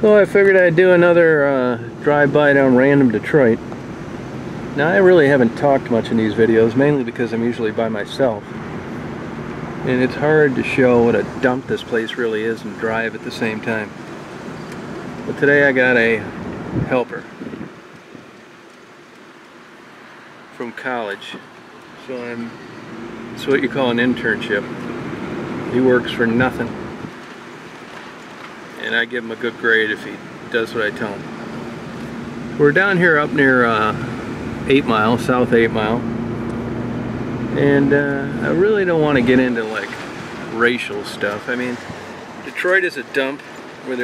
So I figured I'd do another drive-by down random Detroit. Now I really haven't talked much in these videos, mainly because I'm usually by myself. And it's hard to show what a dump this place really is and drive at the same time. But today I got a helper from college. So it's what you call an internship. He works for nothing. And I give him a good grade if he does what I tell him. We're down here up near 8 Mile, South 8 Mile. And I really don't want to get into like racial stuff. I mean, Detroit is a dump where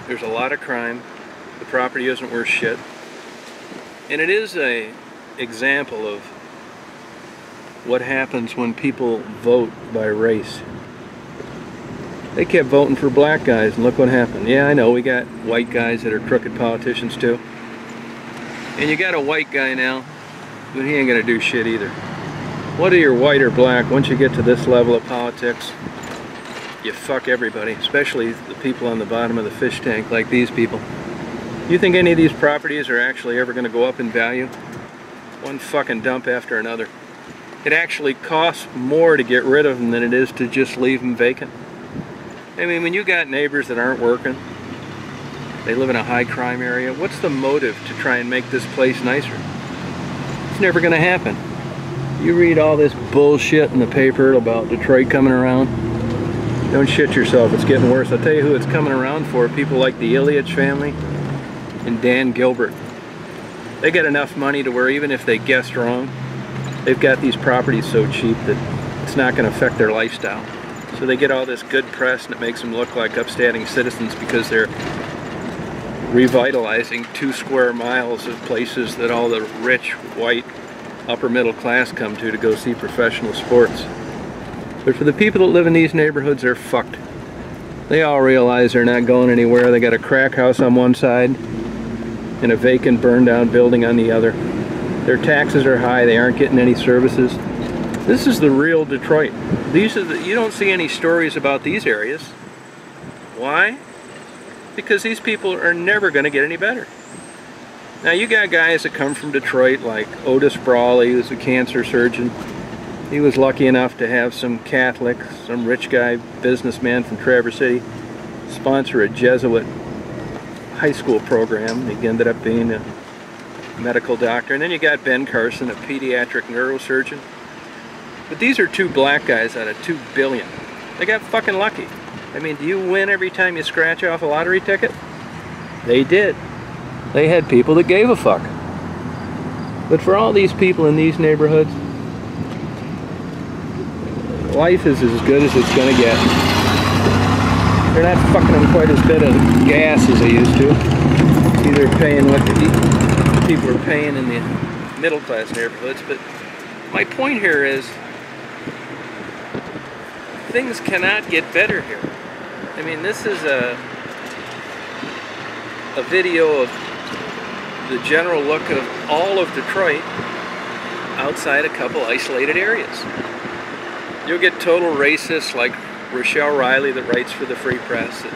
there's a lot of crime. The property isn't worth shit. And it is an example of what happens when people vote by race. They kept voting for black guys, and look what happened. Yeah, I know, we got white guys that are crooked politicians too. And you got a white guy now, but he ain't gonna do shit either. Whether you're white or black, once you get to this level of politics, you fuck everybody, especially the people on the bottom of the fish tank, like these people. You think any of these properties are actually ever gonna go up in value? One fucking dump after another. It actually costs more to get rid of them than it is to just leave them vacant. I mean, when you got neighbors that aren't working, they live in a high crime area, what's the motive to try and make this place nicer? It's never going to happen. You read all this bullshit in the paper about Detroit coming around, don't shit yourself, it's getting worse. I'll tell you who it's coming around for, people like the Ilyich family and Dan Gilbert. They get enough money to where even if they guessed wrong, they've got these properties so cheap that it's not going to affect their lifestyle. So they get all this good press and it makes them look like upstanding citizens because they're revitalizing 2 square miles of places that all the rich, white, upper middle class come to go see professional sports. But for the people that live in these neighborhoods, they're fucked. They all realize they're not going anywhere. They got a crack house on one side and a vacant, burned down building on the other. Their taxes are high, they aren't getting any services. This is the real Detroit. You don't see any stories about these areas. Why? Because these people are never going to get any better. Now you got guys that come from Detroit like Otis Brawley, who's a cancer surgeon. He was lucky enough to have some Catholic, some rich guy, businessman from Traverse City, sponsor a Jesuit high school program. He ended up being a medical doctor. And then you got Ben Carson, a pediatric neurosurgeon. But these are 2 black guys out of 2 billion. They got fucking lucky. I mean, do you win every time you scratch off a lottery ticket? They did. They had people that gave a fuck. But for all these people in these neighborhoods, life is as good as it's gonna get. They're not fucking them quite as bit of gas as they used to. Either paying what the people are paying in the middle class neighborhoods. But my point here is, things cannot get better here. I mean, this is a video of the general look of all of Detroit outside a couple isolated areas. You'll get total racists like Rochelle Riley that writes for the Free Press that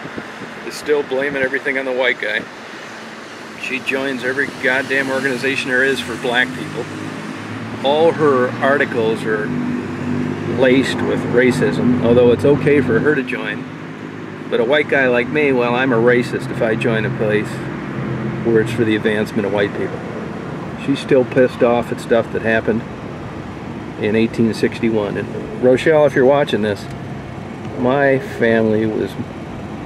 is still blaming everything on the white guy. She joins every goddamn organization there is for black people. All her articles are laced with racism, although it's okay for her to join. But a white guy like me, well, I'm a racist if I join a place where it's for the advancement of white people. She's still pissed off at stuff that happened in 1861. And Rochelle, if you're watching this, my family was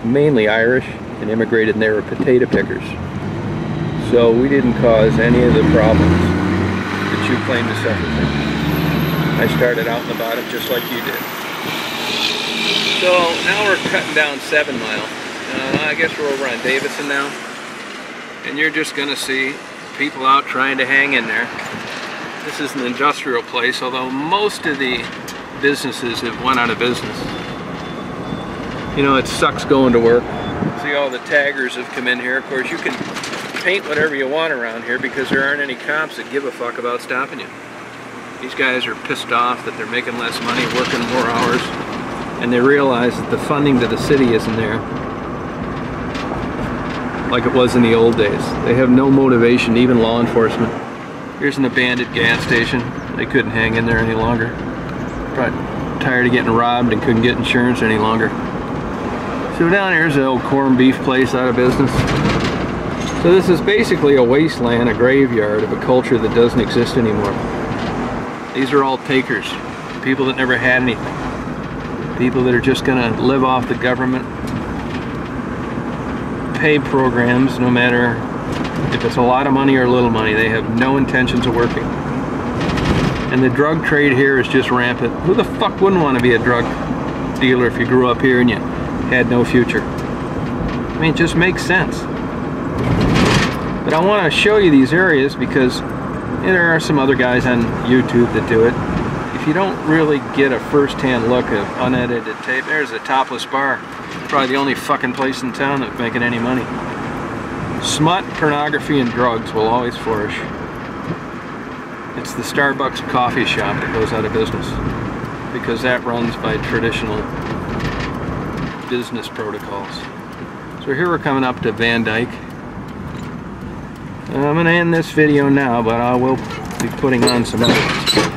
mainly Irish and immigrated, and they were potato pickers. So we didn't cause any of the problems that you claim to suffer from. I started out in the bottom just like you did. So now we're cutting down 7 Mile. I guess we're over on Davidson now. And you're just going to see people out trying to hang in there. This is an industrial place, although most of the businesses have went out of business. You know, it sucks going to work. See, all the taggers have come in here. Of course, you can paint whatever you want around here because there aren't any cops that give a fuck about stopping you. These guys are pissed off that they're making less money, working more hours, and they realize that the funding to the city isn't there. like it was in the old days. They have no motivation, even law enforcement. Here's an abandoned gas station. They couldn't hang in there any longer. Probably tired of getting robbed and couldn't get insurance any longer. So down here's the old corned beef place out of business. So this is basically a wasteland, a graveyard of a culture that doesn't exist anymore. These are all takers, people that never had anything. People that are just gonna live off the government pay programs, no matter if it's a lot of money or little money. They have no intentions of working. And the drug trade here is just rampant. Who the fuck wouldn't want to be a drug dealer if you grew up here and you had no future? I mean, it just makes sense. But I want to show you these areas because there are some other guys on YouTube that do it. If you don't really get a first-hand look of unedited tape, there's a Topless Bar. Probably the only fucking place in town that's making any money. Smut, pornography, and drugs will always flourish. It's the Starbucks coffee shop that goes out of business because that runs by traditional business protocols. So here we're coming up to Van Dyke. I'm going to end this video now, but I will be putting on some others.